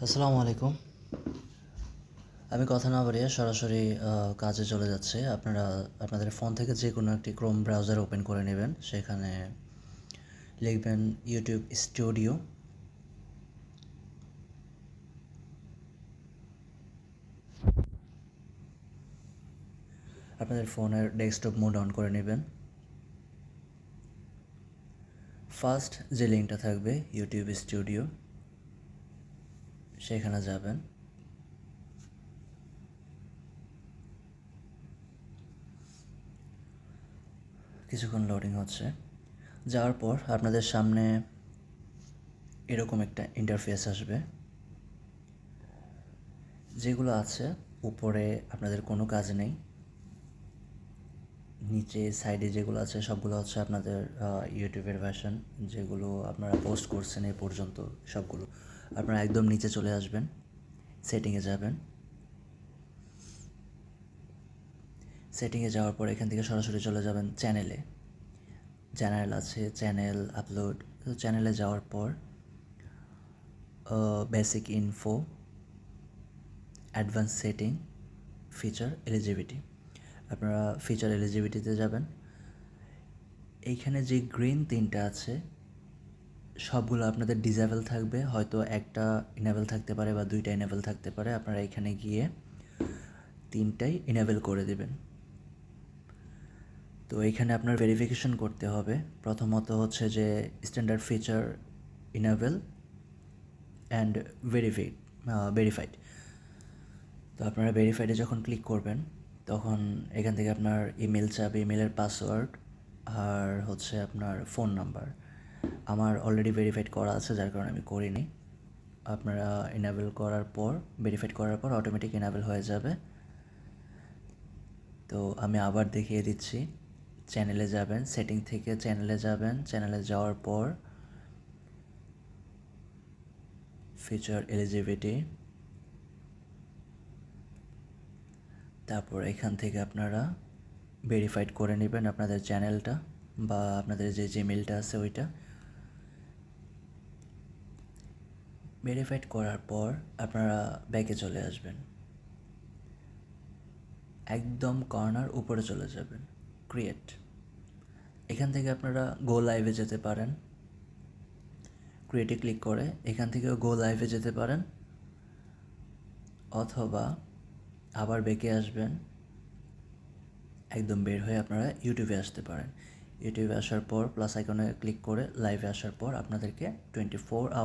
আসসালামু আলাইকুম। আমি কথা না বাড়িয়ে সরাসরি কাজে চলে যাচ্ছি। আপনারা আপনাদের ফোন থেকে যে কোনো একটি ক্রোম ব্রাউজার ওপেন করে নেবেন। সেখানে লিখবেন ইউটিউব স্টুডিও। আপনাদের ফোনের ডেস্কটপ মোড অন করে নেবেন। ফার্স্ট যে লিঙ্কটা থাকবে ইউটিউব স্টুডিও, সেখানে যাবেন। কিছুক্ষণ লোডিং হচ্ছে। যাওয়ার পর আপনাদের সামনে এরকম একটা ইন্টারফেস আসবে। যেগুলো আছে উপরে আপনাদের কোনো কাজ নেই, নিচে সাইডে যেগুলো আছে সবগুলো হচ্ছে আপনাদের ইউটিউবের ভার্সন, যেগুলো আপনারা পোস্ট করছেন এই পর্যন্ত সবগুলো। আপনারা একদম নিচে চলে আসবেন, সেটিংয়ে যাবেন। সেটিংয়ে যাওয়ার পর এখান থেকে সরাসরি চলে যাবেন চ্যানেলে। চ্যানেল আছে, চ্যানেল আপলোড। তো চ্যানেলে যাওয়ার পর basic info, advance setting, feature eligibility. আপনারা ফিচার এলিজিবিলিটিতে যাবেন। এইখানে যে গ্রিন তিনটা আছে সবগুলো আপনাদের ডিসেবল থাকবে, হয়তো একটা ইনেবল থাকতে পারে বা দুইটা ইনেবল থাকতে পারে। আপনারা এখানে গিয়ে তিনটাই ইনেবল করে দেবেন। তো এইখানে আপনার ভেরিফিকেশন করতে হবে। প্রথমত হচ্ছে যে standard feature enable and verified. তো আপনারা ভেরিফাইডে যখন ক্লিক করবেন তখন এখান থেকে আপনার ইমেল চাবে, ইমেলের পাসওয়ার্ড আর হচ্ছে আপনার ফোন নাম্বার। আমার অলরেডি ভেরিফাইড করা আছে, যার কারণে আমি করিনি। আপনারা ইনেবল করার পর, ভেরিফাইড করার পর অটোমেটিক ইনেবল হয়ে যাবে। তো আমি আবার দেখিয়ে দিচ্ছি। চ্যানেলে যাবেন, সেটিং থেকে চ্যানেলে যাবেন। চ্যানেলে যাওয়ার পর ফিচার এলিজিবিলিটি, তারপর এখান থেকে আপনারা ভেরিফাইড করে নেবেন আপনাদের চ্যানেলটা বা আপনাদের যে জিমেলটা আছে ওইটা। ভেরিফাইড করার পর আপনারা ব্যাকে চলে আসবেন। একদম কর্নার উপরে চলে যাবেন, ক্রিয়েট। এখান থেকে আপনারা গো লাইভে যেতে পারেন। ক্রিয়েটে ক্লিক করে এখান থেকে গো লাইভে যেতে পারেন, অথবা আবার ব্যাকে আসবেন। একদম বের হয়ে আপনারা ইউটিউবে আসতে পারেন। ইউটিউবে আসার পর প্লাস আইকনে ক্লিক করে লাইভে আসার পর আপনাদেরকে 24 আওয়ার